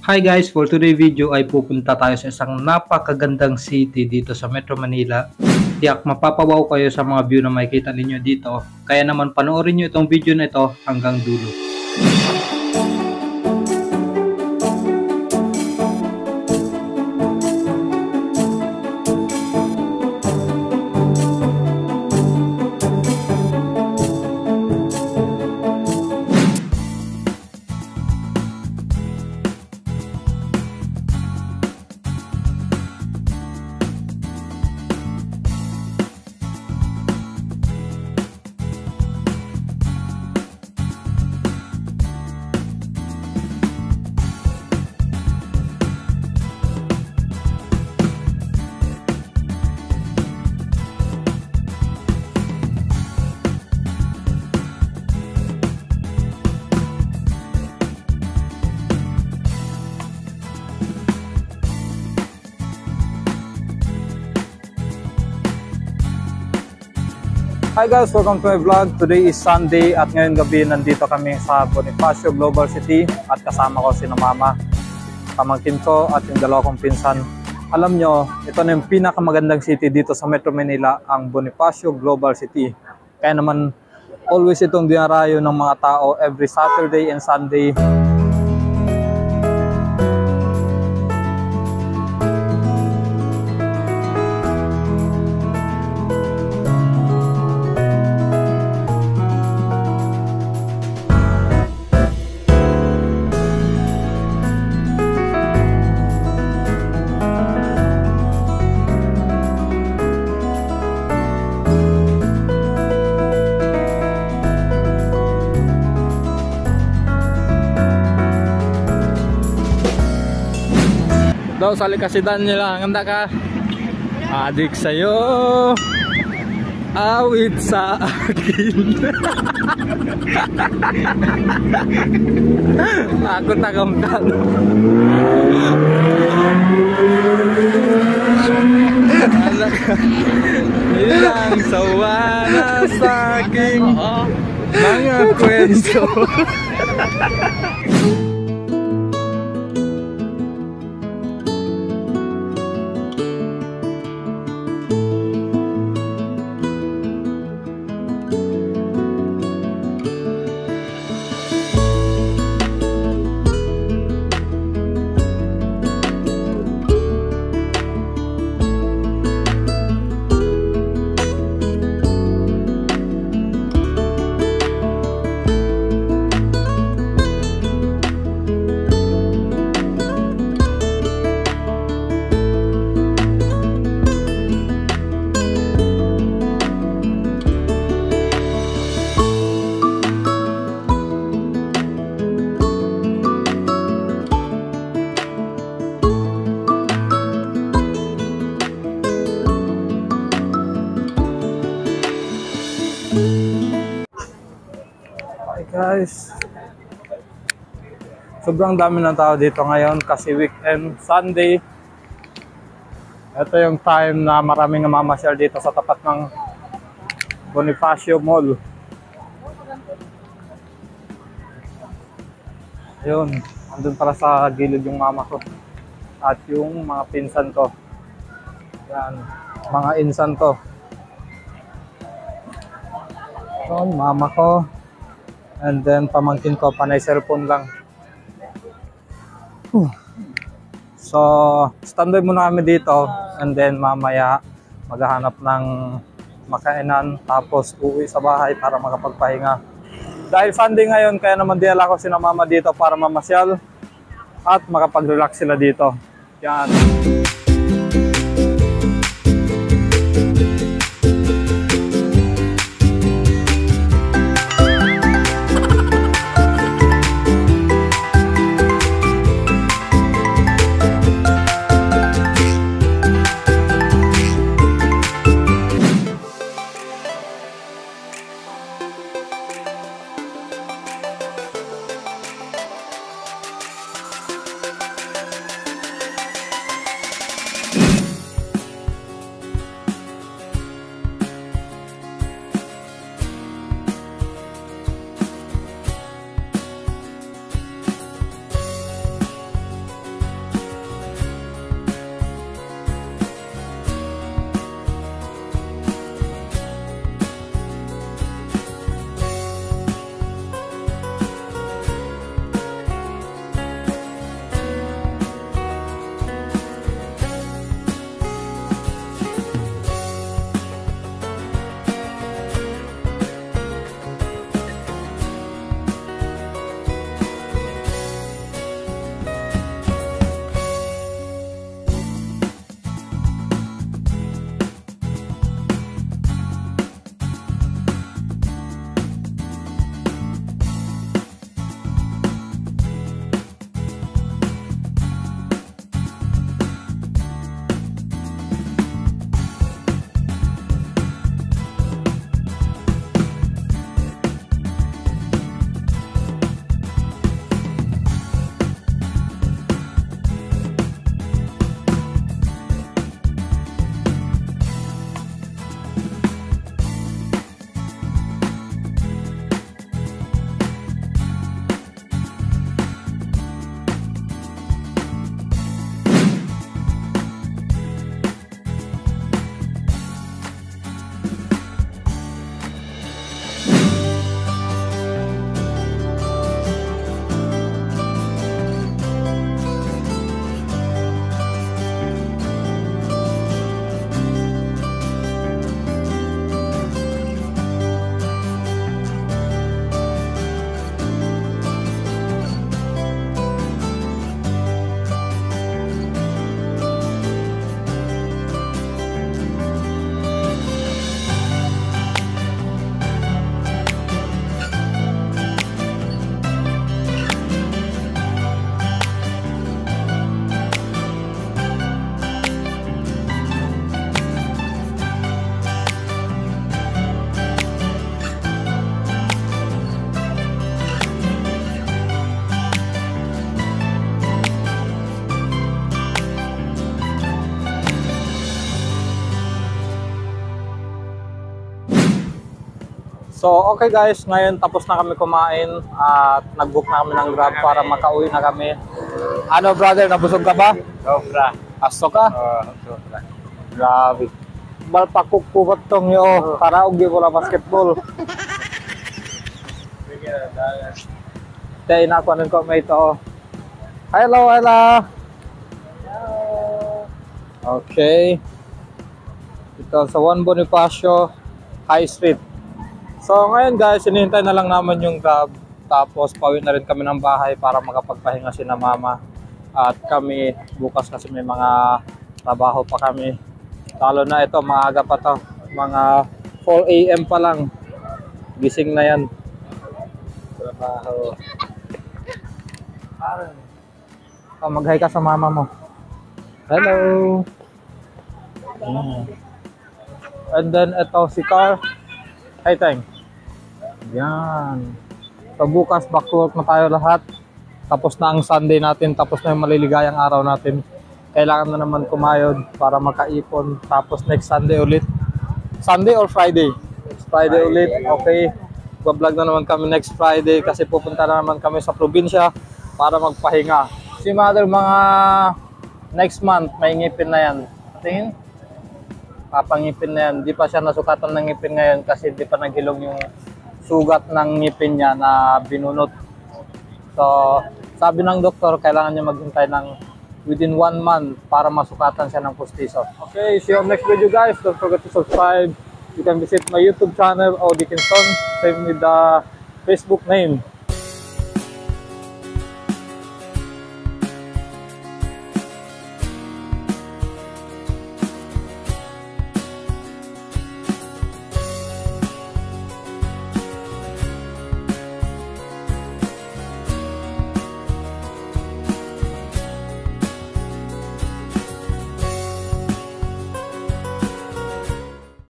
Hi guys, for today video ay pupunta tayo sa isang napakagandang city dito sa Metro Manila. Tiyak mapapawaw kayo sa mga view na makikita ninyo dito. Kaya naman panoorin nyo itong video na ito hanggang dulo. Hi guys, welcome to my vlog. Today is Sunday at ngayon gabi nandito kami sa Bonifacio Global City at kasama ko si Mama, pamangkin ko at yung dalawa kong pinsan. Alam nyo, ito na yung pinakamagandang city dito sa Metro Manila, ang Bonifacio Global City. Kaya naman always itong dinarayo ng mga tao every Saturday and Sunday. Daw sa likasidan nila, handa ka? Adik sa'yo, awit sa akin. Ako tagamtan. Anak ka, ilang sawa na sa aking mga kwento. Guys, sobrang dami ng tao dito ngayon kasi weekend, Sunday. Ito yung time na maraming namamasyal dito sa tapat ng Bonifacio Mall. Ayun, andun para sa gilid yung mama ko at yung mga pinsan ko. Yan, mga insan to. Ayun, mama ko. And then pamangkin ko, panay cellphone lang. So, standby muna kami dito. And then mamaya maghahanap ng makainan. Tapos uuwi sa bahay para makapagpahinga. Dahil Sunday ngayon, kaya naman dinala ko si Mama dito para mamasyal. At makapag-relax sila dito. Yan. So, okay guys, ngayon tapos na kami kumain at nag-book na kami ng Grab para makauwi na kami. Ano brother, nabusog ka ba? Sobra. Asto ka? Sobra. Grabe. Balpakukubot tong yo, karaoke wala basketball. Kaya inakuanan ko may ito. Hello, hello. Okay. Ito sa Juan Bonifacio High Street. So ngayon guys, hinihintay na lang naman yung Grab. Tapos pauwi na rin kami ng bahay para makapagpahinga si na mama. At kami bukas kasi may mga trabaho pa kami. Lalo na ito, maaga pa to. Mga 4 AM pa lang. Gising na yan. Trabaho. Mag-hi ka sa mama mo. Hello. And then ito si Car. Hi Teng. Yan. So bukas back to work na tayo lahat. Tapos na ang Sunday natin. Tapos na yung maliligayang araw natin. Kailangan na naman kumayod para makaipon. Tapos next Sunday ulit. Sunday or Friday? Friday ulit. Okay. Bablog na naman kami next Friday kasi pupunta na naman kami sa probinsya para magpahinga. Si mother mga next month may ngipin na yan. Tingin? Papangipin na yan. Di pa siya nasukatan ng ngipin ngayon kasi di pa naghilong yung sugat ng ngipin niya na binunot. So, sabi ng doktor, kailangan niya maghintay ng within 1 month para masukatan siya ng pustiso. Okay, see you on next video guys. Don't forget to subscribe. You can visit my YouTube channel, Odi Kingston. Same with the Facebook name.